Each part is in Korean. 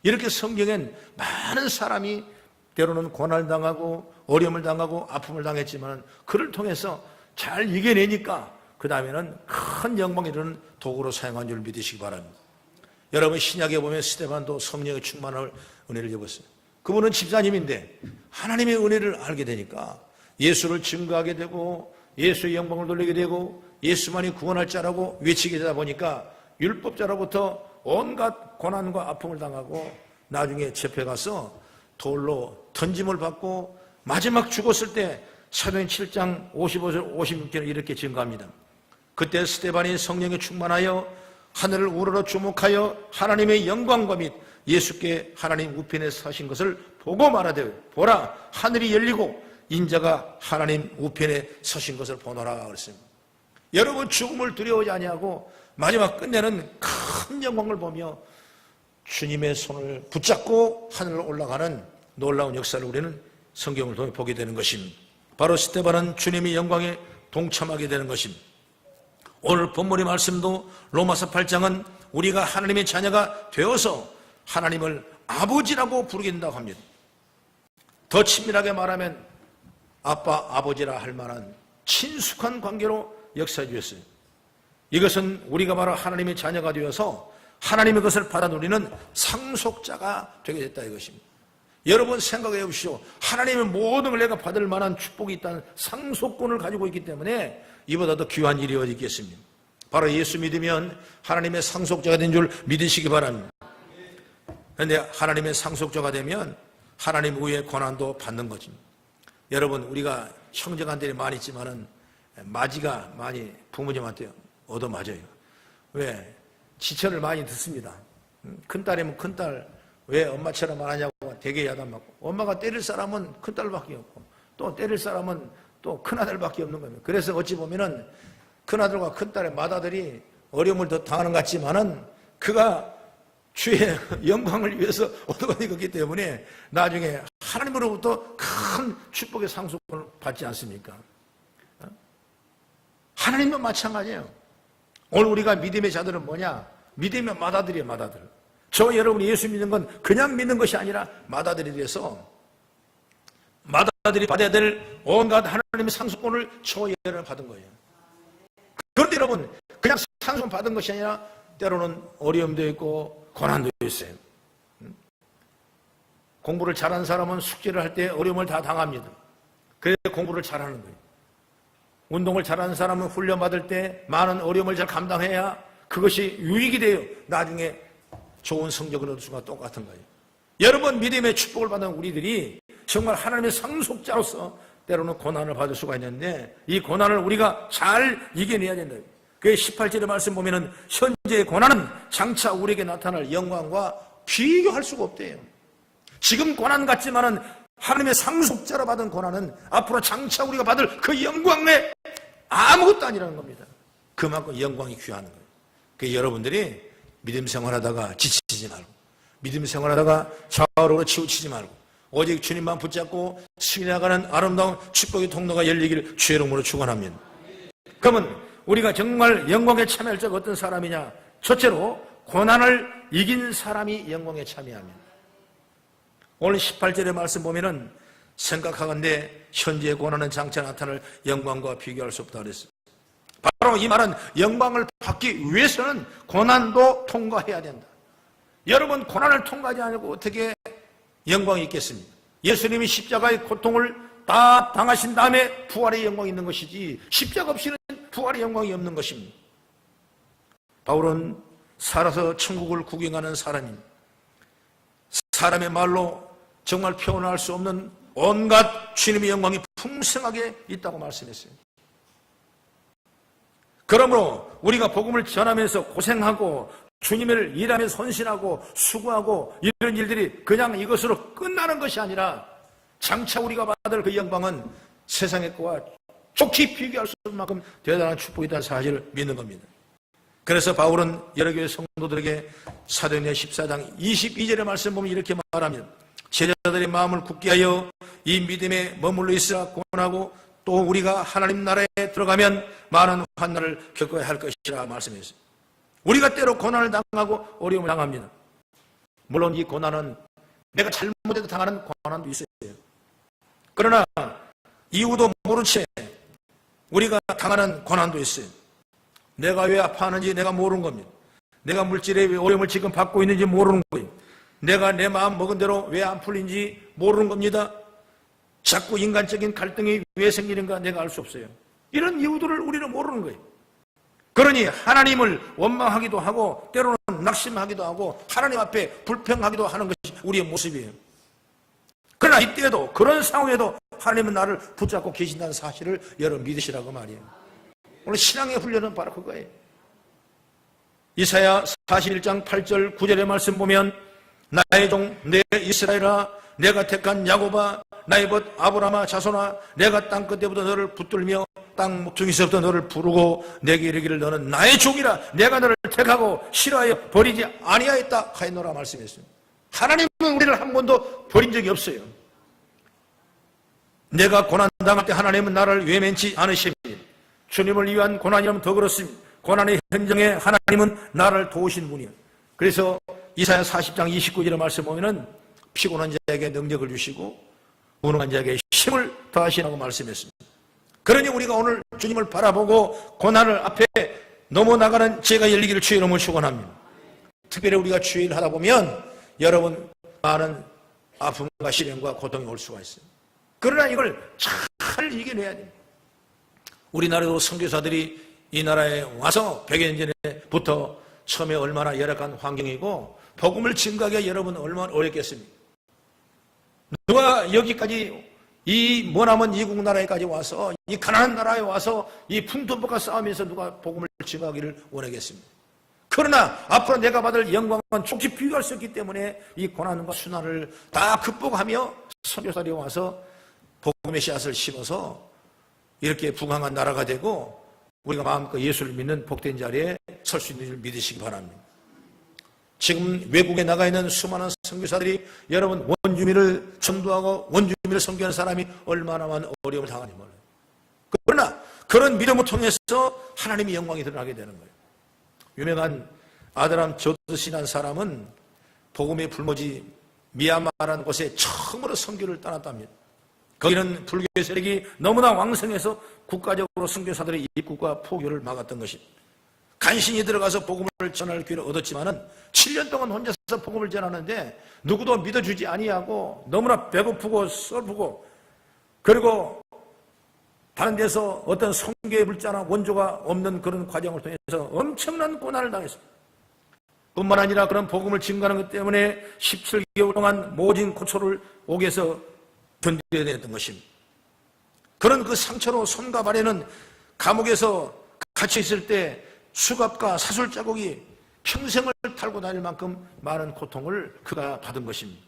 이렇게 성경엔 많은 사람이 때로는 고난을 당하고 어려움을 당하고 아픔을 당했지만 그를 통해서 잘 이겨내니까 그 다음에는 큰 영광에 이르는 도구로 사용한 줄 믿으시기 바랍니다. 여러분, 신약에 보면 스데반도 성령의 충만을 은혜를 입었어요. 그분은 집사님인데 하나님의 은혜를 알게 되니까 예수를 증거하게 되고 예수의 영광을 돌리게 되고 예수만이 구원할 자라고 외치게 되다 보니까 율법자로부터 온갖 고난과 아픔을 당하고 나중에 잡혀가서 돌로 던짐을 받고 마지막 죽었을 때 사도행 7장 55절 56절에 이렇게 증거합니다. 그때 스데반이 성령에 충만하여 하늘을 우러러 주목하여 하나님의 영광과 및 예수께 하나님 우편에 서신 것을 보고 말하되 보라, 하늘이 열리고 인자가 하나님 우편에 서신 것을 보노라 그랬습니다. 여러분, 죽음을 두려워하지 아니하고 마지막 끝내는 큰 영광을 보며 주님의 손을 붙잡고 하늘로 올라가는 놀라운 역사를 우리는 성경을 통해 보게 되는 것입니다. 바로 스데반은 주님의 영광에 동참하게 되는 것입니다. 오늘 본문의 말씀도 로마서 8장은 우리가 하나님의 자녀가 되어서 하나님을 아버지라고 부르게 된다고 합니다. 더 친밀하게 말하면 아빠, 아버지라 할 만한 친숙한 관계로 역사해 주셨어요. 이것은 우리가 바로 하나님의 자녀가 되어서 하나님의 것을 받아 누리는 상속자가 되게 됐다 이것입니다. 여러분 생각해 보십시오. 하나님의 모든 걸 내가 받을 만한 축복이 있다는 상속권을 가지고 있기 때문에 이보다 더 귀한 일이 어디 있겠습니까? 바로 예수 믿으면 하나님의 상속자가 된 줄 믿으시기 바랍니다. 그런데 하나님의 상속자가 되면 하나님 외의 고난도 받는 거지. 여러분, 우리가 형제간들이 많이 있지만은 맞이가 많이 부모님한테 얻어맞아요. 왜? 지천을 많이 듣습니다. 큰딸이면 큰딸 왜 엄마처럼 안 하냐고 되게 야단맞고, 엄마가 때릴 사람은 큰딸밖에 없고 또 때릴 사람은 또 큰아들밖에 없는 겁니다. 그래서 어찌 보면은 큰아들과 큰딸의 맏아들이 어려움을 더 당하는 것 같지만은 그가 주의 영광을 위해서 얻어가는 것이기 때문에 나중에 하나님으로부터 큰 축복의 상속을 받지 않습니까? 하나님도 마찬가지예요. 오늘 우리가 믿음의 자들은 뭐냐? 믿음의 맏아들이에요, 맏아들. 저 여러분이 예수 믿는 건 그냥 믿는 것이 아니라 맏아들이 돼서 맏아들이 받아야 될 온갖 하나님의 상속권을 저 여러분 받은 거예요. 그런데 여러분, 그냥 상속권 받은 것이 아니라 때로는 어려움도 있고 고난도 있어요. 공부를 잘하는 사람은 숙제를 할 때 어려움을 다 당합니다. 그래서 공부를 잘하는 거예요. 운동을 잘하는 사람은 훈련 받을 때 많은 어려움을 잘 감당해야 그것이 유익이 돼요. 나중에 좋은 성적을 얻을 수가 똑같은 거예요. 여러분, 믿음의 축복을 받은 우리들이 정말 하나님의 상속자로서 때로는 고난을 받을 수가 있는데 이 고난을 우리가 잘 이겨내야 된다. 그 18절의 말씀 보면은 현재의 고난은 장차 우리에게 나타날 영광과 비교할 수가 없대요. 지금 고난 같지만은 하나님의 상속자로 받은 고난은 앞으로 장차 우리가 받을 그 영광에 아무것도 아니라는 겁니다. 그만큼 영광이 귀한 거예요. 그 여러분들이 믿음 생활하다가 지치지 말고, 믿음 생활하다가 좌우로 치우치지 말고, 오직 주님만 붙잡고 승리나가는 아름다운 축복의 통로가 열리기를 주의 이름으로 축원합니다. 그러면 우리가 정말 영광에 참여할 자가 어떤 사람이냐? 첫째로 고난을 이긴 사람이 영광에 참여합니다. 오늘 18절의 말씀 보면은 생각하건대 현재의 고난은 장차 나타날 영광과 비교할 수 없다 그랬어요. 바로 이 말은 영광을 받기 위해서는 고난도 통과해야 된다. 여러분, 고난을 통과하지 않고 어떻게 영광이 있겠습니까? 예수님이 십자가의 고통을 다 당하신 다음에 부활의 영광이 있는 것이지 십자가 없이는 부활의 영광이 없는 것입니다. 바울은 살아서 천국을 구경하는 사람입니다. 사람의 말로 정말 표현할 수 없는 온갖 주님의 영광이 풍성하게 있다고 말씀했어요. 그러므로 우리가 복음을 전하면서 고생하고 주님을 일하면서 헌신하고 수고하고 이런 일들이 그냥 이것으로 끝나는 것이 아니라 장차 우리가 받을 그 영광은 세상의 것과 족히 비교할 수 없을 만큼 대단한 축복이라는 사실을 믿는 겁니다. 그래서 바울은 여러 교회 성도들에게 사도행전 14장 22절의 말씀 보면 이렇게 말합니다. 제자들의 마음을 굳게 하여 이 믿음에 머물러 있으라 권하고 또 우리가 하나님 나라에 들어가면 많은 환난을 겪어야 할 것이라 말씀했어요. 우리가 때로 고난을 당하고 어려움을 당합니다. 물론 이 고난은 내가 잘못해도 당하는 고난도 있어요. 그러나 이유도 모른 채 우리가 당하는 고난도 있어요. 내가 왜 아파하는지 내가 모르는 겁니다. 내가 물질의 어려움을 지금 받고 있는지 모르는 거예요. 내가 내 마음 먹은 대로 왜 안 풀린지 모르는 겁니다. 자꾸 인간적인 갈등이 왜 생기는가 내가 알 수 없어요. 이런 이유들을 우리는 모르는 거예요. 그러니 하나님을 원망하기도 하고 때로는 낙심하기도 하고 하나님 앞에 불평하기도 하는 것이 우리의 모습이에요. 그러나 이때에도 그런 상황에도 하나님은 나를 붙잡고 계신다는 사실을 여러분 믿으시라고 말이에요. 오늘 신앙의 훈련은 바로 그거예요. 이사야 41장 8절 9절의 말씀 보면 나의 종 내 이스라엘아 내가 택한 야곱아 나의 벗 아브라함아 자손아 내가 땅 끝에부터 너를 붙들며 땅 목중에서부터 너를 부르고 내게 이르기를 너는 나의 종이라 내가 너를 택하고 싫어하여 버리지 아니하였다 하였노라 말씀했습니다. 하나님은 우리를 한 번도 버린 적이 없어요. 내가 고난당할 때 하나님은 나를 외면치 않으십니다. 주님을 위한 고난이라면 더 그렇습니다. 고난의 현장에 하나님은 나를 도우신 분이에요. 그래서 이사야 40장 29절의 말씀 보면은 피곤한 자에게 능력을 주시고 무능한 자에게 힘을 더하시라고 말씀했습니다. 그러니 우리가 오늘 주님을 바라보고 고난을 앞에 넘어나가는 죄가 열리기를 주의 이름으로 축원합니다. 특별히 우리가 주의를 하다 보면 여러분 많은 아픔과 시련과 고통이 올 수가 있어요. 그러나 이걸 잘 이겨내야 돼요. 우리나라도 선교사들이 이 나라에 와서 100여 년 전에부터 처음에 얼마나 열악한 환경이고 복음을 증거하기가 여러분 얼마나 어렵겠습니까? 누가 여기까지 이 머나먼 이국 나라에까지 와서 이 가난한 나라에 와서 이 풍토복과 싸우면서 누가 복음을 증거하기를 원하겠습니다. 그러나 앞으로 내가 받을 영광은 족히 비교할 수 없기 때문에 이 고난과 순환을 다 극복하며 선교사들이 와서 복음의 씨앗을 심어서 이렇게 부강한 나라가 되고 우리가 마음껏 예수를 믿는 복된 자리에 설 수 있는 줄 믿으시기 바랍니다. 지금 외국에 나가 있는 수많은 선교사들이 여러분 원주민을 전도하고 원주민을 선교하는 사람이 얼마나 많은 어려움을 당하는지 몰라요. 그러나 그런 믿음을 통해서 하나님의 영광이 드러나게 되는 거예요. 유명한 아드람 저드시라는 사람은 복음의 불모지 미얀마라는 곳에 처음으로 선교를 떠났답니다. 거기는 불교 세력이 너무나 왕성해서 국가적으로 선교사들의 입국과 포교를 막았던 것입니다. 간신히 들어가서 복음을 전할 기회를 얻었지만은 7년 동안 혼자서 복음을 전하는데 누구도 믿어주지 아니하고 너무나 배고프고 슬프고 그리고 다른 데서 어떤 선교의 물자나 원조가 없는 그런 과정을 통해서 엄청난 고난을 당했습니다. 뿐만 아니라 그런 복음을 증거하는 것 때문에 17개월 동안 모진 고초를 옥에서 견뎌야 됐던 것입니다. 그런 그 상처로 손과 발에는 감옥에서 갇혀 있을 때 수갑과 사술 자국이 평생을 달고 다닐 만큼 많은 고통을 그가 받은 것입니다.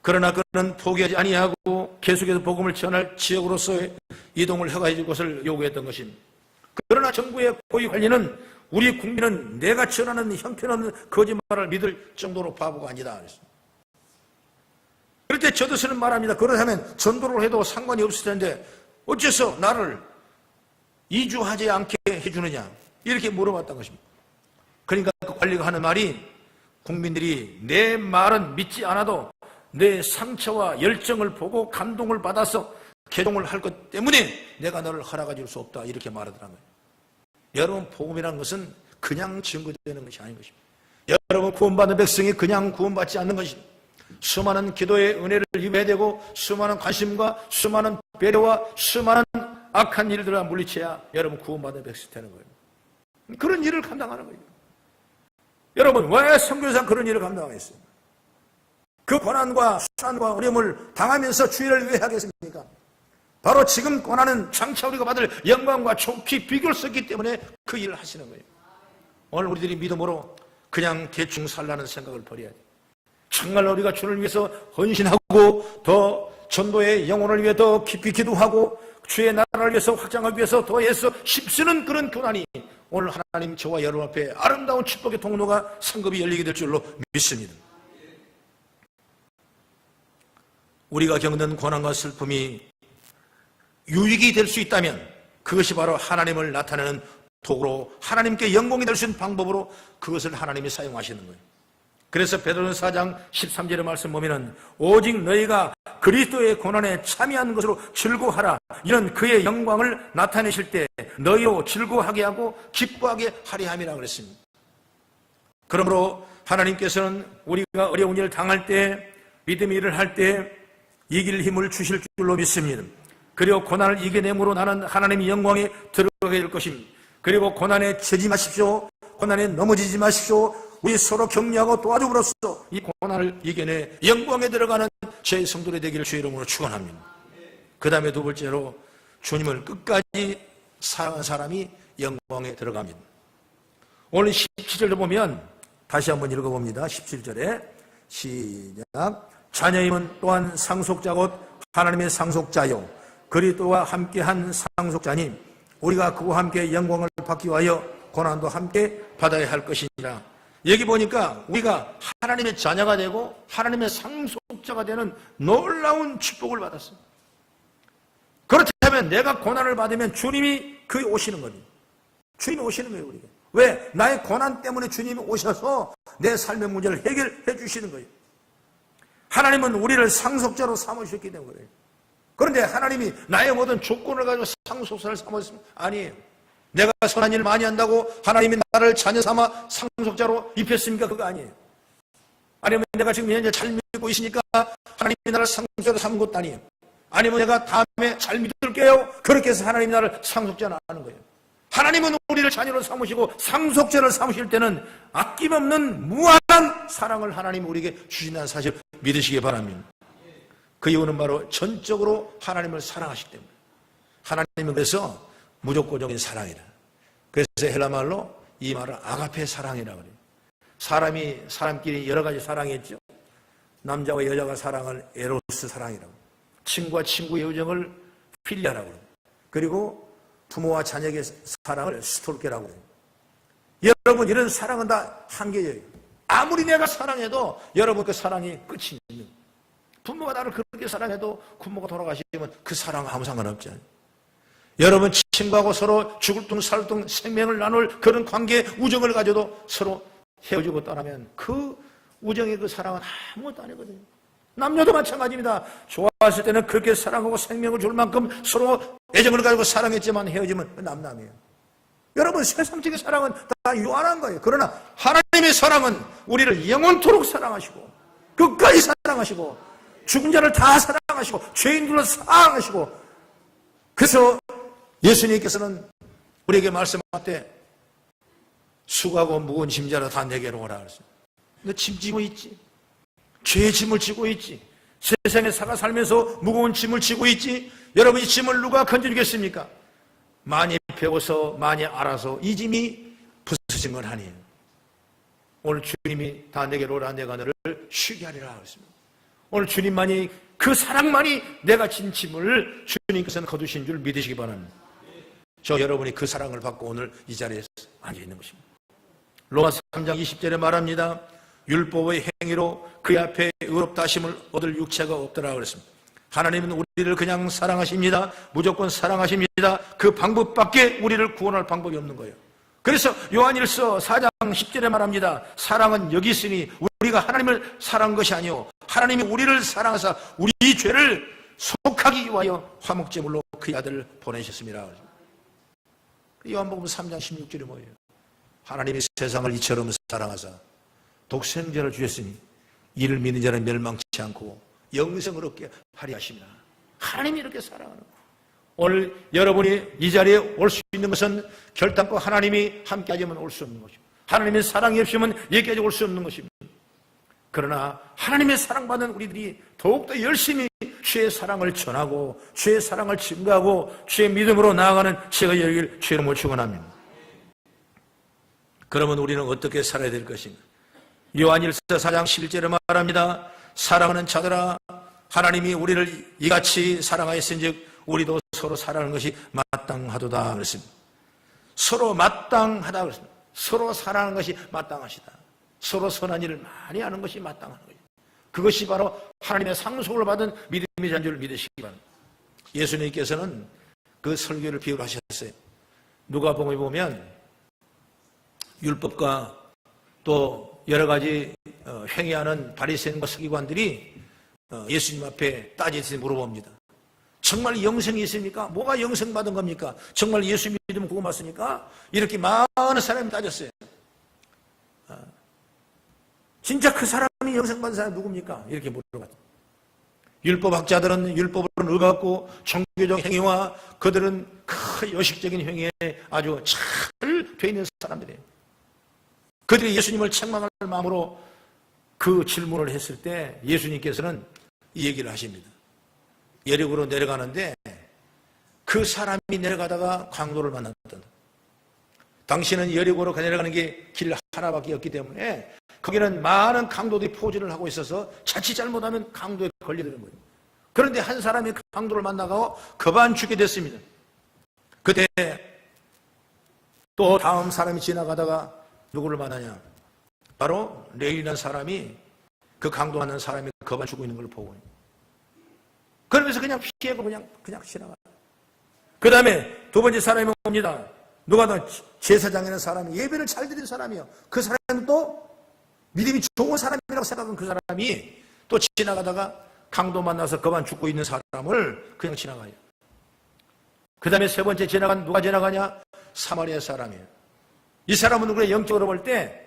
그러나 그는 포기하지 아니하고 계속해서 복음을 전할 지역으로서의 이동을 허가해 줄 것을 요구했던 것입니다. 그러나 정부의 고위 관리는 우리 국민은 내가 전하는 형편없는 거짓말을 믿을 정도로 바보가 아니다. 그럴 때 저도서는 말합니다. 그렇다면 전도를 해도 상관이 없을 텐데 어째서 나를 이주하지 않게 해주느냐 이렇게 물어봤던 것입니다. 그러니까 그 관리가 하는 말이 국민들이 내 말은 믿지 않아도 내 상처와 열정을 보고 감동을 받아서 개종을 할 것 때문에 내가 너를 허락해 줄 수 없다 이렇게 말하더라고요. 여러분 복음이라는 것은 그냥 증거되는 것이 아닌 것입니다. 여러분 구원받은 백성이 그냥 구원받지 않는 것입니다. 수많은 기도의 은혜를 입어야 되고 수많은 관심과 수많은 배려와 수많은 악한 일들과 물리쳐야 여러분 구원받은 백성이 되는 거예요. 그런 일을 감당하는 거예요. 여러분 왜 선교사 그런 일을 감당하겠어요? 그 고난과 수난과 어려움을 당하면서 주의를 왜 하겠습니까? 바로 지금 고난은 장차 우리가 받을 영광과 좋게 비교할 수 없기 때문에 그 일을 하시는 거예요. 오늘 우리들이 믿음으로 그냥 대충 살라는 생각을 버려야 돼요. 정말 우리가 주를 위해서 헌신하고 더 전도의 영혼을 위해 더 깊이 기도하고 주의 나라를 위해서 확장하기 위해서 더해서 힘쓰는 그런 고난이 오늘 하나님 저와 여러분 앞에 아름다운 축복의 통로가 상급이 열리게 될 줄로 믿습니다. 우리가 겪는 고난과 슬픔이 유익이 될 수 있다면 그것이 바로 하나님을 나타내는 도구로 하나님께 영광이 될 수 있는 방법으로 그것을 하나님이 사용하시는 거예요. 그래서 베드로전서 4장 13절의 말씀 보면은 오직 너희가 그리스도의 고난에 참여한 것으로 즐거워하라. 이는 그의 영광을 나타내실 때 너희로 즐거워하게 하고 기뻐하게 하려 함이라 그랬습니다. 그러므로 하나님께서는 우리가 어려운 일을 당할 때, 믿음의 일을 할 때 이길 힘을 주실 줄로 믿습니다. 그리고 고난을 이겨냄으로 나는 하나님의 영광에 들어가게 될 것입니다. 그리고 고난에 지지 마십시오. 고난에 넘어지지 마십시오. 우리 서로 격려하고 도와줌으로써 이 고난을 이겨내 영광에 들어가는 제 성도들이 되기를 주의 이름으로 축원합니다. 그 다음에 두 번째로 주님을 끝까지 사랑한 사람이 영광에 들어갑니다. 오늘 17절을 보면 다시 한번 읽어봅니다. 17절에 시작. 자녀임은 또한 상속자 곧 하나님의 상속자요 그리스도와 함께한 상속자니 우리가 그와 함께 영광을 받기 위하여 고난도 함께 받아야 할 것이니라. 여기 보니까 우리가 하나님의 자녀가 되고 하나님의 상속자가 되는 놀라운 축복을 받았어요. 그렇다면 내가 고난을 받으면 주님이 그 오시는 거니. 주님이 오시는 거예요, 우리가. 왜? 나의 고난 때문에 주님이 오셔서 내 삶의 문제를 해결해 주시는 거예요. 하나님은 우리를 상속자로 삼으셨기 때문에 그래요. 그런데 하나님이 나의 모든 조건을 가지고 상속자를 삼았으면 아니에요. 내가 선한 일을 많이 한다고 하나님이 나를 자녀 삼아 상속자로 입혔습니까? 그거 아니에요. 아니면 내가 지금 현재 잘 믿고 있으니까 하나님이 나를 상속자로 삼은 것도 아니에요. 아니면 내가 다음에 잘 믿을게요. 그렇게 해서 하나님이 나를 상속자로 하는 거예요. 하나님은 우리를 자녀로 삼으시고 상속자를 삼으실 때는 아낌없는 무한한 사랑을 하나님이 우리에게 주신다는 사실 믿으시기 바랍니다. 그 이유는 바로 전적으로 하나님을 사랑하시기 때문에. 하나님은 그래서 무조건적인 사랑이라. 그래서 헬라말로 이 말을 아가페 사랑이라고 그래요. 사람이 사람끼리 여러 가지 사랑이 있죠. 남자와 여자가 사랑을 에로스 사랑이라고, 친구와 친구의 우정을 필리아라고 그래요. 그리고 부모와 자녀의 사랑을 스톨케라고 해요. 여러분, 이런 사랑은 다 한계예요. 아무리 내가 사랑해도 여러분 그 사랑이 끝이 있는. 부모가 나를 그렇게 사랑해도 부모가 돌아가시면 그 사랑은 아무 상관없잖아요. 여러분 친구하고 서로 죽을 둥 살 둥 생명을 나눌 그런 관계, 우정을 가져도 서로 헤어지고 떠나면 그 우정의 그 사랑은 아무것도 아니거든요. 남녀도 마찬가지입니다. 좋아했을 때는 그렇게 사랑하고 생명을 줄 만큼 서로 애정을 가지고 사랑했지만 헤어지면 남남이에요. 여러분, 세상적인 사랑은 다 유한한 거예요. 그러나 하나님의 사랑은 우리를 영원토록 사랑하시고 끝까지 사랑하시고 죽은 자를 다 사랑하시고 죄인들을 사랑하시고, 그래서 예수님께서는 우리에게 말씀할 때 수고하고 무거운 짐자라 다 내게로 오라 그랬어요. 너 짐 지고 있지? 죄의 짐을 지고 있지? 세상에 살아 살면서 무거운 짐을 지고 있지? 여러분, 이 짐을 누가 건져주겠습니까? 많이 배워서 많이 알아서 이 짐이 부서진 건 아니에요. 오늘 주님이 다 내게로 오라, 내가 너를 쉬게 하리라 그랬습니다. 오늘 주님만이, 그 사랑만이 내가 진 짐을 주님께서는 거두신 줄 믿으시기 바랍니다. 저 여러분이 그 사랑을 받고 오늘 이 자리에 앉아 있는 것입니다. 로마서 3장 20절에 말합니다. 율법의 행위로 그 앞에 의롭다 하심을 얻을 육체가 없더라 그랬습니다. 하나님은 우리를 그냥 사랑하십니다. 무조건 사랑하십니다. 그 방법밖에 우리를 구원할 방법이 없는 거예요. 그래서 요한일서 4장 10절에 말합니다. 사랑은 여기 있으니 우리가 하나님을 사랑한 것이 아니요 하나님이 우리를 사랑하사 우리 죄를 속하기 위하여 화목제물로 그 아들을 보내셨습니다. 요한복음 3장 16절이 뭐예요? 하나님이 세상을 이처럼 사랑하사 독생자를 주셨으니 이를 믿는 자는 멸망치 않고 영생을 얻게 하리 하십니다. 하나님이 이렇게 사랑하는 거예요. 오늘 여러분이 이 자리에 올 수 있는 것은 결단코 하나님이 함께 하지만 올 수 없는 것입니다. 하나님의 사랑이 없으면 여기까지 올 수 없는 것입니다. 그러나 하나님의 사랑받는 우리들이 더욱더 열심히 주의 사랑을 전하고 주의 사랑을 증거하고 주의 믿음으로 나아가는 제가 여길 주의 이름으로 축원합니다. 그러면 우리는 어떻게 살아야 될 것인가? 요한일서 4장 11절에 말합니다. 사랑하는 자들아, 하나님이 우리를 이같이 사랑하였은즉 우리도 서로 사랑하는 것이 마땅하도다 그랬습니다. 서로 마땅하다 그랬습니다. 서로 사랑하는 것이 마땅하시다. 서로 선한 일을 많이 하는 것이 마땅한 거예요. 그것이 바로 하나님의 상속을 받은 믿음의 자인 줄 믿으시기 바랍니다. 예수님께서는 그 설교를 비유로 하셨어요. 누가복음에 보면 율법과 또 여러 가지 횡의하는 바리새인과 서기관들이 예수님 앞에 따지듯이 물어봅니다. 정말 영생이 있습니까? 뭐가 영생 받은 겁니까? 정말 예수 믿으면 구원 받습니까? 이렇게 많은 사람이 따졌어요. 진짜 그 사람이 영생 받은 사람이 누굽니까? 이렇게 물어봤죠. 율법학자들은 율법을 읽었고 종교적 행위와 그들은 그 요식적인 행위에 아주 잘 돼 있는 사람들이에요. 그들이 예수님을 책망할 마음으로 그 질문을 했을 때 예수님께서는 이 얘기를 하십니다. 여리고로 내려가는데 그 사람이 내려가다가 강도를 만났다. 당신은 여리고로 내려가는 게 길 하나밖에 없기 때문에 거기는 많은 강도들이 포진을 하고 있어서 자칫 잘못하면 강도에 걸리는 거예요. 그런데 한 사람이 강도를 만나고 그만 죽게 됐습니다. 그때 또 다음 사람이 지나가다가 누구를 만나냐? 바로 레위라는 사람이 그 강도 만난 사람이 그만 죽고 있는 걸 보고 그러면서 그냥 피하고 그냥 지나가요. 그 다음에 두 번째 사람이 옵니다. 누가 더 제사장이라는 사람이 예배를 잘 드리는 사람이요. 그 사람은 또 믿음이 좋은 사람이라고 생각한 그 사람이 또 지나가다가 강도 만나서 그만 죽고 있는 사람을 그냥 지나가요. 그 다음에 세 번째 지나간 누가 지나가냐? 사마리아 사람이에요. 이 사람은 누구의 영적으로 볼 때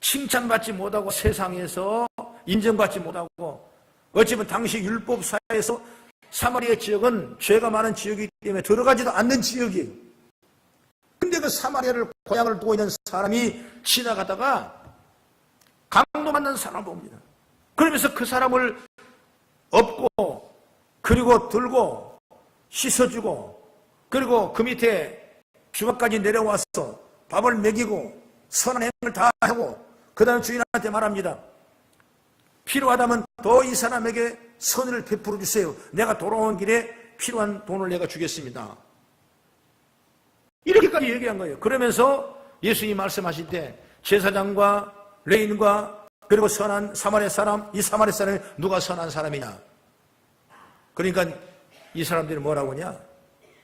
칭찬받지 못하고 세상에서 인정받지 못하고 어찌 보면 당시 율법사에서 사마리아 지역은 죄가 많은 지역이기 때문에 들어가지도 않는 지역이에요. 근데 그 사마리아를 고향을 두고 있는 사람이 지나가다가 강도 만난 사람을 봅니다. 그러면서 그 사람을 업고 그리고 들고 씻어주고 그리고 그 밑에 주막까지 내려와서 밥을 먹이고 선한 행을 다 하고 그 다음에 주인한테 말합니다. 필요하다면 더 이 사람에게 선을 베풀어 주세요. 내가 돌아온 길에 필요한 돈을 내가 주겠습니다. 이렇게까지 얘기한 거예요. 그러면서 예수님이 말씀하실 때 제사장과 레위인과 그리고 선한 사마리아 사람, 이 사마리아 사람이 누가 선한 사람이냐? 그러니까 이 사람들이 뭐라고 하냐?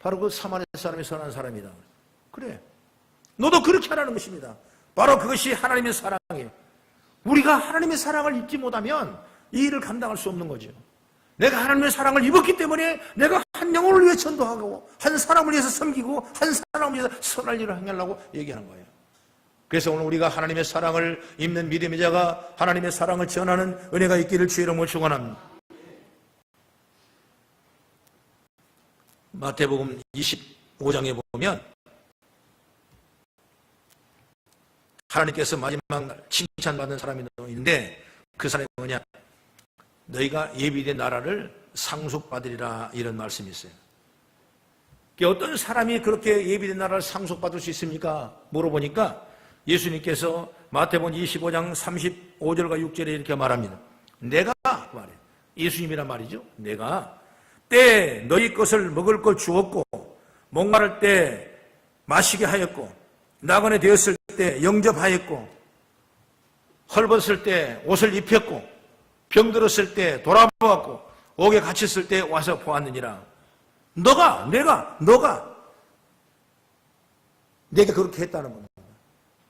바로 그 사마리아 사람이 선한 사람이다. 그래. 너도 그렇게 하라는 것입니다. 바로 그것이 하나님의 사랑이에요. 우리가 하나님의 사랑을 잊지 못하면 이 일을 감당할 수 없는 거죠. 내가 하나님의 사랑을 입었기 때문에 내가 한 영혼을 위해 전도하고 한 사람을 위해서 섬기고 한 사람을 위해서 선할 일을 행하려고 얘기하는 거예요. 그래서 오늘 우리가 하나님의 사랑을 입는 믿음의 자가 하나님의 사랑을 전하는 은혜가 있기를 주의 이름으로 축원합니다. 마태복음 25장에 보면 하나님께서 마지막 날 칭찬받는 사람이 있는데 그 사람이 뭐냐? 너희가 예비된 나라를 상속받으리라 이런 말씀이 있어요. 어떤 사람이 그렇게 예비된 나라를 상속받을 수 있습니까? 물어보니까 예수님께서 마태복음 25장 35절과 6절에 이렇게 말합니다. 내가 말해요. 예수님이란 말이죠. 내가 때에 너희 것을 먹을 걸 주었고 목마를 때 마시게 하였고 나그네 되었을 때 영접하였고 헐벗을 때 옷을 입혔고 병들었을 때 돌아보았고 옥에 갇혔을 때 와서 보았느니라. 너가 내게 그렇게 했다는 겁니다.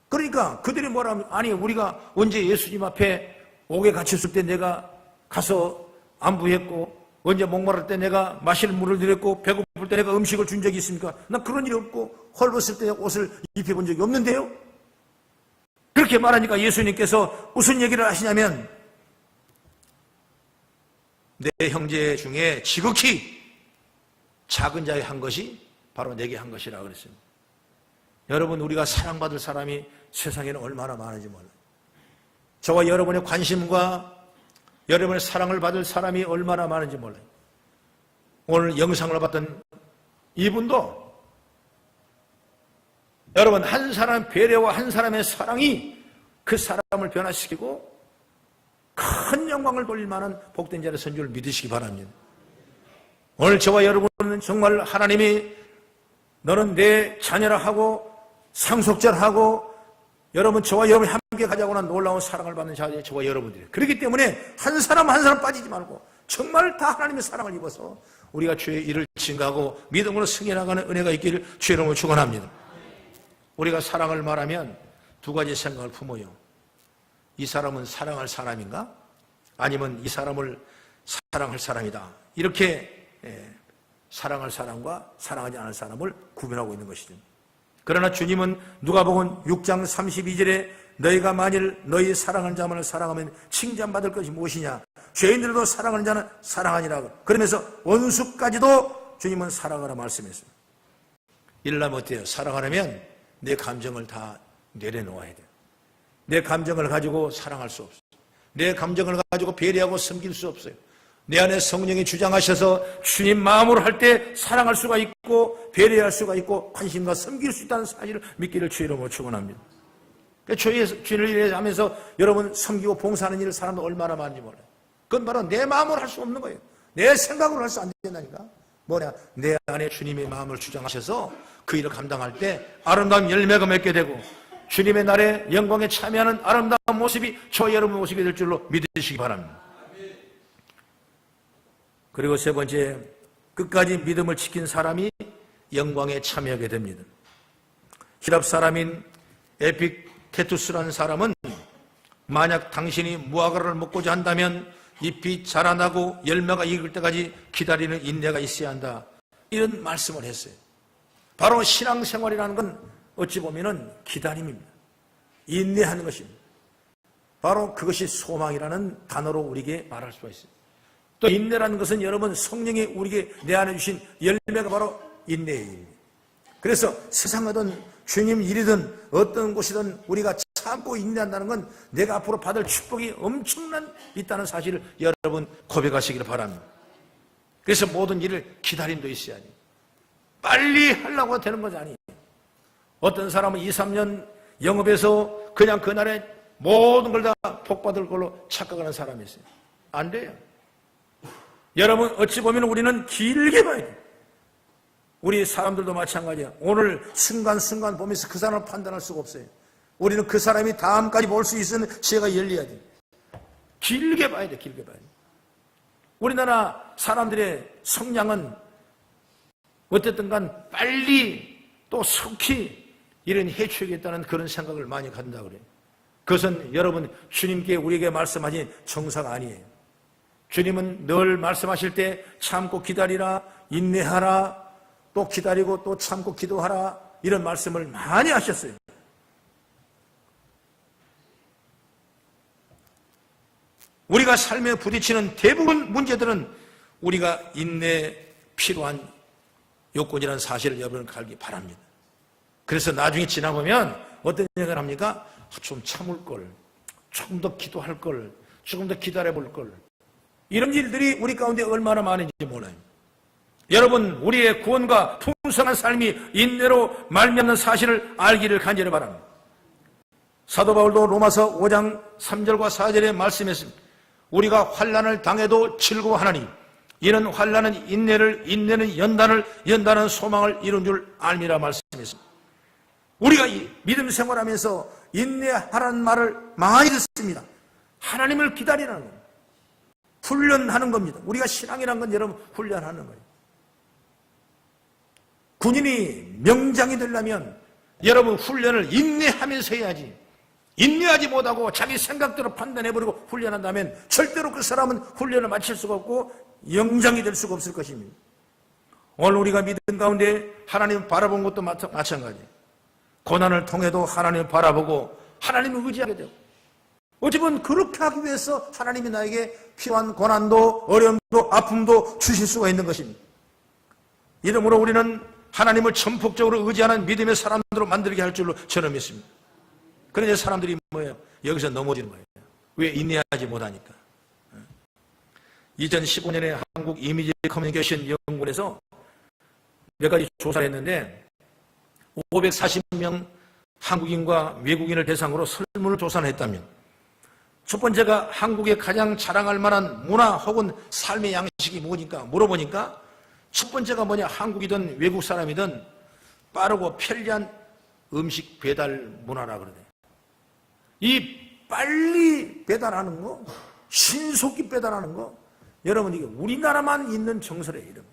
그러니까 그들이 뭐라면 아니 우리가 언제 예수님 앞에 옥에 갇혔을 때 내가 가서 안부했고 언제 목마를 때 내가 마실 물을 드렸고 배고플 때 내가 음식을 준 적이 있습니까? 난 그런 일이 없고 헐벗을 때 옷을 입혀본 적이 없는데요. 그렇게 말하니까 예수님께서 무슨 얘기를 하시냐면 내 형제 중에 지극히 작은 자의 한 것이 바로 내게 한 것이라 그랬습니다. 여러분 우리가 사랑받을 사람이 세상에는 얼마나 많은지 몰라요. 저와 여러분의 관심과 여러분의 사랑을 받을 사람이 얼마나 많은지 몰라요. 오늘 영상을 봤던 이분도 여러분 한 사람 배려와 한 사람의 사랑이 그 사람을 변화시키고 큰 영광을 돌릴 만한 복된 자의 선주를 믿으시기 바랍니다. 오늘 저와 여러분은 정말 하나님이 너는 내 자녀라 하고 상속자라 하고 여러분 저와 여러분이 함께 가자고 하는 놀라운 사랑을 받는 자들이 저와 여러분들이에요. 그렇기 때문에 한 사람 한 사람 빠지지 말고 정말 다 하나님의 사랑을 입어서 우리가 주의 일을 증거하고 믿음으로 승리해나가는 은혜가 있기를 주의 이름으로 축원합니다. 우리가 사랑을 말하면 두 가지 생각을 품어요. 이 사람은 사랑할 사람인가? 아니면 이 사람을 사랑할 사람이다. 이렇게 사랑할 사람과 사랑하지 않을 사람을 구분하고 있는 것이죠. 그러나 주님은 누가복음 6장 32절에 너희가 만일 너희 사랑하는 자만을 사랑하면 칭찬받을 것이 무엇이냐? 죄인들도 사랑하는 자는 사랑하니라. 그러면서 원수까지도 주님은 사랑하라 말씀했습니다. 이러려면 어때요? 사랑하려면 내 감정을 다 내려놓아야 돼요. 내 감정을 가지고 사랑할 수 없어요. 내 감정을 가지고 배려하고 섬길 수 없어요. 내 안에 성령이 주장하셔서 주님 마음으로 할 때 사랑할 수가 있고 배려할 수가 있고 관심과 섬길 수 있다는 사실을 믿기를 주의 이름으로 축원합니다. 주님을 일하면서 여러분 섬기고 봉사하는 일을 사람도 얼마나 많은지 몰라요. 그건 바로 내 마음으로 할 수 없는 거예요. 내 생각으로 할 수 안 된다니까. 뭐냐? 내 안에 주님의 마음을 주장하셔서 그 일을 감당할 때 아름다운 열매가 맺게 되고 주님의 날에 영광에 참여하는 아름다운 모습이 저 여러분의 모습이 될 줄로 믿으시기 바랍니다. 그리고 세 번째, 끝까지 믿음을 지킨 사람이 영광에 참여하게 됩니다. 히랍 사람인 에픽테투스라는 사람은 만약 당신이 무화과를 먹고자 한다면 잎이 자라나고 열매가 익을 때까지 기다리는 인내가 있어야 한다. 이런 말씀을 했어요. 바로 신앙생활이라는 건 어찌 보면은 기다림입니다. 인내하는 것입니다. 바로 그것이 소망이라는 단어로 우리에게 말할 수가 있어요. 또 인내라는 것은 여러분 성령이 우리에게 내 안에 주신 열매가 바로 인내예요. 그래서 세상이든 주님 일이든 어떤 곳이든 우리가 참고 인내한다는 건 내가 앞으로 받을 축복이 엄청난 있다는 사실을 여러분 고백하시기를 바랍니다. 그래서 모든 일을 기다림도 있어야 돼요. 빨리 하려고 되는 것이 아니에요. 어떤 사람은 2, 3년 영업해서 그냥 그날에 모든 걸 다 복받을 걸로 착각하는 사람이 있어요. 안 돼요. 여러분 어찌 보면 우리는 길게 봐야 돼요. 우리 사람들도 마찬가지야. 오늘 순간순간 보면서 그 사람을 판단할 수가 없어요. 우리는 그 사람이 다음까지 볼 수 있는 지혜가 열려야 돼요. 길게 봐야 돼. 길게 봐야 돼. 우리나라 사람들의 성향은 어쨌든 간 빨리 또 속히 이런 해치우겠다는 그런 생각을 많이 갖는다 그래요. 그것은 여러분 주님께 우리에게 말씀하신 정사가 아니에요. 주님은 늘 말씀하실 때 참고 기다리라, 인내하라, 또 기다리고 또 참고 기도하라 이런 말씀을 많이 하셨어요. 우리가 삶에 부딪히는 대부분 문제들은 우리가 인내 필요한 요건이라는 사실을 여러분 알기 바랍니다. 그래서 나중에 지나보면 어떤 생각을 합니까? 좀 참을 걸, 조금 더 기도할 걸, 조금 더 기다려볼 걸. 이런 일들이 우리 가운데 얼마나 많은지 몰라요. 여러분 우리의 구원과 풍성한 삶이 인내로 말미암는 사실을 알기를 간절히 바랍니다. 사도 바울도 로마서 5장 3절과 4절에 말씀했습니다. 우리가 환난을 당해도 즐거워하나니 이는 환난은 인내를, 인내는 연단을, 연단은 소망을 이룬 줄 알미라 말씀했습니다. 우리가 이 믿음 생활하면서 인내하라는 말을 많이 듣습니다. 하나님을 기다리라는 겁니다. 훈련하는 겁니다. 우리가 신앙이라는 건 여러분 훈련하는 거예요. 군인이 명장이 되려면 여러분 훈련을 인내하면서 해야지. 인내하지 못하고 자기 생각대로 판단해버리고 훈련한다면 절대로 그 사람은 훈련을 마칠 수가 없고 영장이 될 수가 없을 것입니다. 오늘 우리가 믿음 가운데 하나님을 바라본 것도 마찬가지예요. 고난을 통해도 하나님을 바라보고 하나님을 의지하게 되고 어찌 보면 그렇게 하기 위해서 하나님이 나에게 필요한 고난도 어려움도 아픔도 주실 수가 있는 것입니다. 이러므로 우리는 하나님을 전폭적으로 의지하는 믿음의 사람들로 만들게 할 줄로 저는 믿습니다. 그런데 사람들이 뭐예요? 여기서 넘어지는 거예요. 왜? 인내하지 못하니까. 2015년에 한국 이미지 커뮤니케이션 연구원에서 몇 가지 조사를 했는데 540명 한국인과 외국인을 대상으로 설문을 조사를 했다면 첫 번째가 한국에 가장 자랑할 만한 문화 혹은 삶의 양식이 뭐니까 물어보니까 첫 번째가 뭐냐? 한국이든 외국 사람이든 빠르고 편리한 음식 배달 문화라 그러네. 이 빨리 배달하는 거, 신속히 배달하는 거, 여러분 이게 우리나라만 있는 정서래요. 이런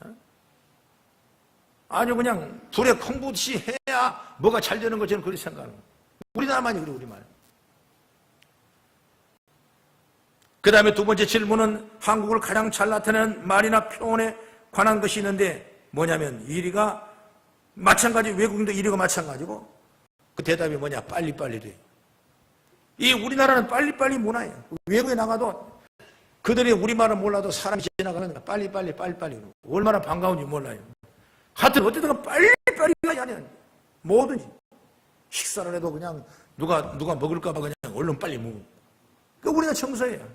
거. 아주 그냥 불에 콩 부듯이 해야 뭐가 잘 되는 것처럼 그렇게 생각하는 거예요. 우리나라만이 그래, 우리만. 그 다음에 두 번째 질문은 한국을 가장 잘 나타내는 말이나 표현에 관한 것이 있는데 뭐냐면 1위가 마찬가지, 외국인도 1위가 마찬가지고 그 대답이 뭐냐? 빨리빨리래. 이 우리나라는 빨리빨리 문화예요. 외국에 나가도 그들이 우리말을 몰라도 사람이 지나가면 빨리빨리 얼마나 반가운지 몰라요. 하여튼 어쨌든 빨리빨리가 아니야. 뭐든지 식사를 해도 그냥 누가 먹을까 봐 그냥 얼른 빨리 먹고. 그 우리가 청소해요.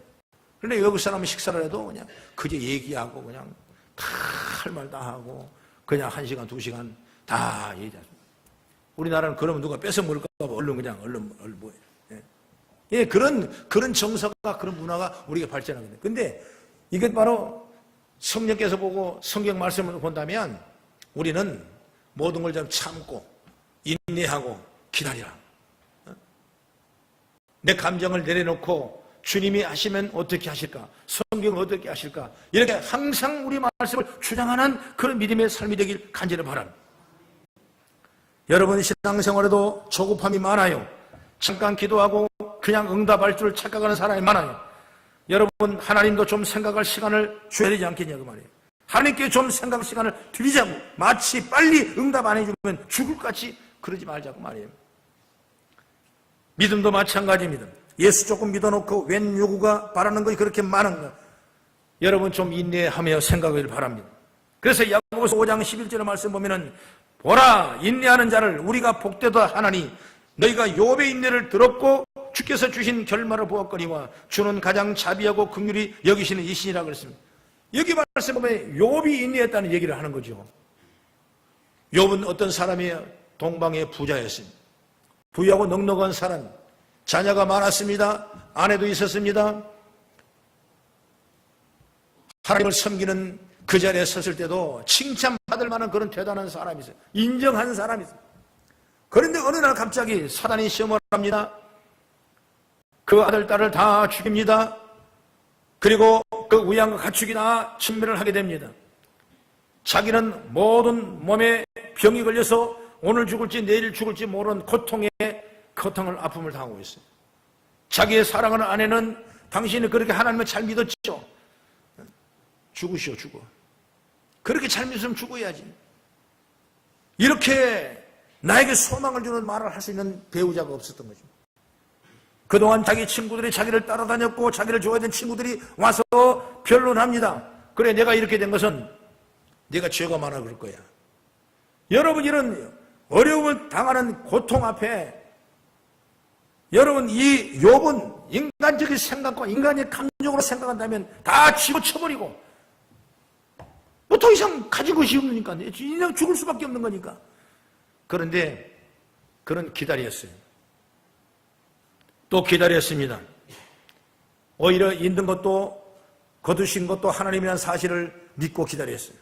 그런데 외국 사람은 식사를 해도 그냥 그저 얘기하고 그냥 다 할 말 다 하고 그냥 1시간 2시간 다 얘기하죠. 우리나라는 그러면 누가 뺏어 먹을까 봐 얼른 뭐예요. 예, 그런 정서가, 그런 문화가 우리가 발전하게 돼요. 근데 이게 바로 성령께서 보고 성경 말씀을 본다면 우리는 모든 걸 좀 참고 인내하고 기다리라. 내 감정을 내려놓고 주님이 하시면 어떻게 하실까? 성경은 어떻게 하실까? 이렇게 항상 우리 말씀을 주장하는 그런 믿음의 삶이 되길 간절히 바랍니다. 여러분 신앙생활에도 조급함이 많아요. 잠깐 기도하고 그냥 응답할 줄 착각하는 사람이 많아요. 여러분 하나님도 좀 생각할 시간을 줘야 되지 않겠냐 그 말이에요. 하나님께 좀 생각 시간을 드리자고. 마치 빨리 응답 안 해주면 죽을 것 같이 그러지 말자고 말이에요. 믿음도 마찬가지입니다. 예수 조금 믿어놓고 웬 요구가 바라는 것이 그렇게 많은가. 여러분 좀 인내하며 생각하길 바랍니다. 그래서 야고보서 5장 11절의 말씀 보면은 보라 인내하는 자를 우리가 복되다 하나니 너희가 욥의 인내를 들었고 주께서 주신 결말을 보았거니와 주는 가장 자비하고 긍휼히 여기시는 이신이라 그랬습니다. 여기 말씀 보면 욥이 인내했다는 얘기를 하는 거죠. 욥은 어떤 사람이에요? 동방의 부자였습니다. 부유하고 넉넉한 사람, 자녀가 많았습니다. 아내도 있었습니다. 하나님을 섬기는 그 자리에 섰을 때도 칭찬받을 만한 그런 대단한 사람이 있어요. 인정한 사람이 있어요. 그런데 어느 날 갑자기 사단이 시험을 합니다. 그 아들, 딸을 다 죽입니다. 그리고 그 우양과 가축이 다 침멸을 하게 됩니다. 자기는 모든 몸에 병이 걸려서 오늘 죽을지 내일 죽을지 모르는 고통을 아픔을 당하고 있어요. 자기의 사랑하는 아내는 당신이 그렇게 하나님을 잘 믿었죠. 죽으시오 죽어. 그렇게 잘 믿으면 죽어야지. 이렇게 나에게 소망을 주는 말을 할 수 있는 배우자가 없었던 거죠. 그동안 자기 친구들이 자기를 따라다녔고 자기를 좋아하던 친구들이 와서 변론합니다. 그래 내가 이렇게 된 것은 네가 죄가 많아 그럴 거야. 여러분 이런 어려움을 당하는 고통 앞에 여러분 이 욥은 인간적인 생각과 인간의 감정으로 생각한다면 다 집어쳐버리고 뭐 더 이상 가진 것이 없으니까 그냥 죽을 수밖에 없는 거니까. 그런데 그는 기다렸어요. 또 기다렸습니다. 오히려 있는 것도 거두신 것도 하나님이라는 사실을 믿고 기다렸어요.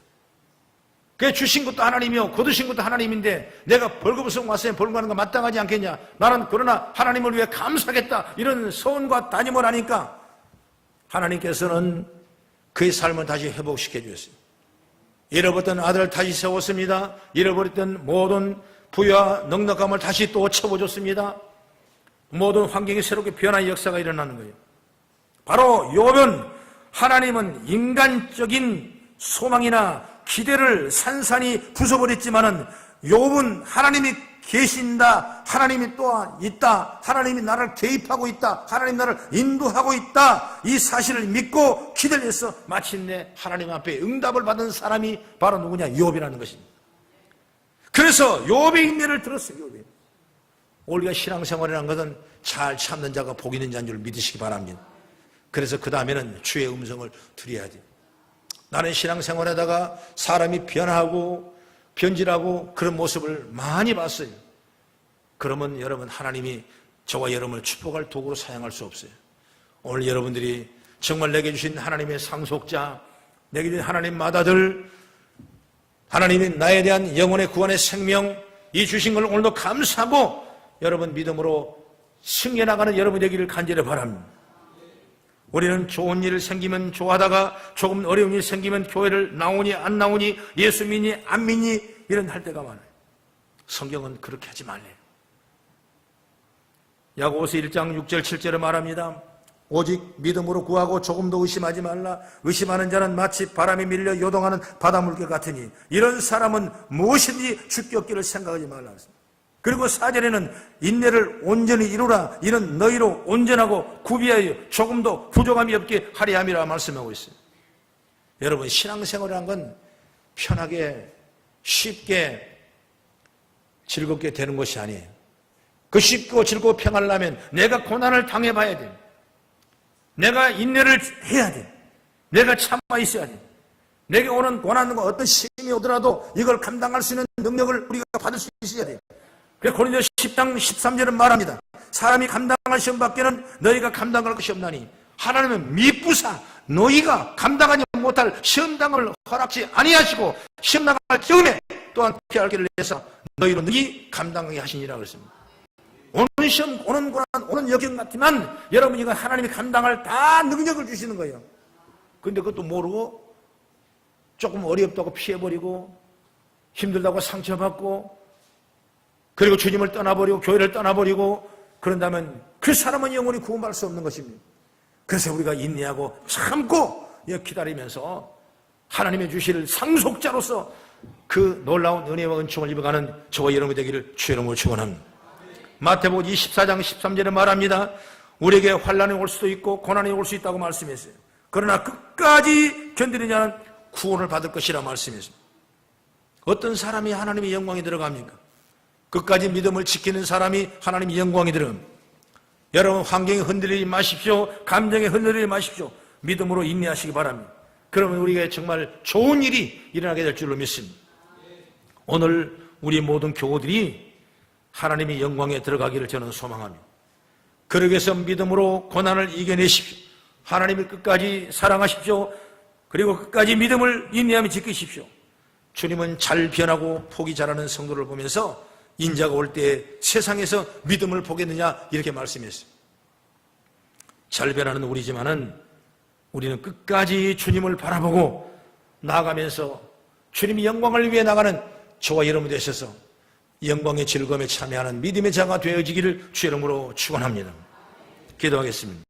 그 주신 것도 하나님이요 거두신 것도 하나님인데 내가 벌거벗은 왔으면 벌거하는 거 마땅하지 않겠냐. 나는 그러나 하나님을 위해 감사하겠다 이런 서원과 담임을 하니까 하나님께서는 그의 삶을 다시 회복시켜 주셨어요. 잃어버렸던 아들을 다시 세웠습니다. 잃어버렸던 모든 부유와 넉넉함을 다시 또 채워줬습니다. 모든 환경이 새롭게 변화의 역사가 일어나는 거예요. 바로 욥은 하나님은 인간적인 소망이나 기대를 산산이 부숴버렸지만은 욥은 하나님이 계신다, 하나님이 또한 있다, 하나님이 나를 개입하고 있다, 하나님 나를 인도하고 있다 이 사실을 믿고 기다려서 마침내 하나님 앞에 응답을 받은 사람이 바로 누구냐? 욥이라는 것입니다. 그래서 욥의 인내를 들었어요. 욥이. 우리가 신앙생활이라는 것은 잘 참는 자가 복 있는 자인 줄 믿으시기 바랍니다. 그래서 그 다음에는 주의 음성을 드려야지. 나는 신앙생활에다가 사람이 변하고 변질하고 그런 모습을 많이 봤어요. 그러면 여러분 하나님이 저와 여러분을 축복할 도구로 사용할 수 없어요. 오늘 여러분들이 정말 내게 주신 하나님의 상속자, 내게 주신 하나님 맏아들, 하나님이 나에 대한 영혼의 구원의 생명 이 주신 걸 오늘도 감사하고 여러분 믿음으로 승려나가는 여러분 되기를 간절히 바랍니다. 우리는 좋은 일 생기면 좋아하다가 조금 어려운 일 생기면 교회를 나오니 안 나오니 예수 믿니 안 믿니 이런 할 때가 많아요. 성경은 그렇게 하지 말래요. 야고보서 1장 6절 7절에 말합니다. 오직 믿음으로 구하고 조금도 의심하지 말라. 의심하는 자는 마치 바람이 밀려 요동하는 바닷물개 같으니 이런 사람은 무엇이든지 죽게 없기를 생각하지 말라. 그리고 4절에는 인내를 온전히 이루라. 이는 너희로 온전하고 구비하여 조금도 부족함이 없게 하리 함이라 말씀하고 있어요. 여러분, 신앙생활이란 건 편하게 쉽게 즐겁게 되는 것이 아니에요. 그 쉽고 즐겁고 평안하려면 내가 고난을 당해봐야 돼요. 내가 인내를 해야 돼. 내가 참아 있어야 돼. 내게 오는 고난과 어떤 시험이 오더라도 이걸 감당할 수 있는 능력을 우리가 받을 수 있어야 돼. 그래서 고린도서 10장 13절은 말합니다. 사람이 감당할 시험밖에는 너희가 감당할 것이 없나니 하나님은 미쁘사 너희가 감당하지 못할 시험당을 허락지 아니하시고 시험당할 경험에 또한 피할 길을 내서 너희로 능히 감당하게 하시니라 그랬습니다. 오는 시험, 오는 고난, 오는 역경 같지만 여러분 이건 하나님이 감당할 다 능력을 주시는 거예요. 그런데 그것도 모르고 조금 어렵다고 피해버리고 힘들다고 상처받고 그리고 주님을 떠나버리고 교회를 떠나버리고 그런다면 그 사람은 영원히 구원받을 수 없는 것입니다. 그래서 우리가 인내하고 참고 기다리면서 하나님의 주실 상속자로서 그 놀라운 은혜와 은총을 입어가는 저와 여러분이 되기를 주의 이름으로 축원합니다. 마태복음 24장 13절에 말합니다. 우리에게 환난이 올 수도 있고 고난이 올 수 있다고 말씀했어요. 그러나 끝까지 견디는 자는 구원을 받을 것이라 말씀했습니다. 어떤 사람이 하나님의 영광에 들어갑니까? 끝까지 믿음을 지키는 사람이 하나님의 영광에 들어갑니다. 여러분, 환경에 흔들리지 마십시오. 감정에 흔들리지 마십시오. 믿음으로 인내하시기 바랍니다. 그러면 우리에게 정말 좋은 일이 일어나게 될 줄로 믿습니다. 오늘 우리 모든 교우들이 하나님의 영광에 들어가기를 저는 소망합니다. 그러기 위해서 믿음으로 고난을 이겨내십시오. 하나님을 끝까지 사랑하십시오. 그리고 끝까지 믿음을 인내하며 지키십시오. 주님은 잘 변하고 복이 자라는 성도를 보면서 인자가 올 때 세상에서 믿음을 보겠느냐 이렇게 말씀했어요. 잘 변하는 우리지만은 우리는 끝까지 주님을 바라보고 나아가면서 주님의 영광을 위해 나가는 저와 여러분 되셔서 영광의 즐거움에 참여하는 믿음의 자가 되어지기를 주의 이름으로 축원합니다. 기도하겠습니다.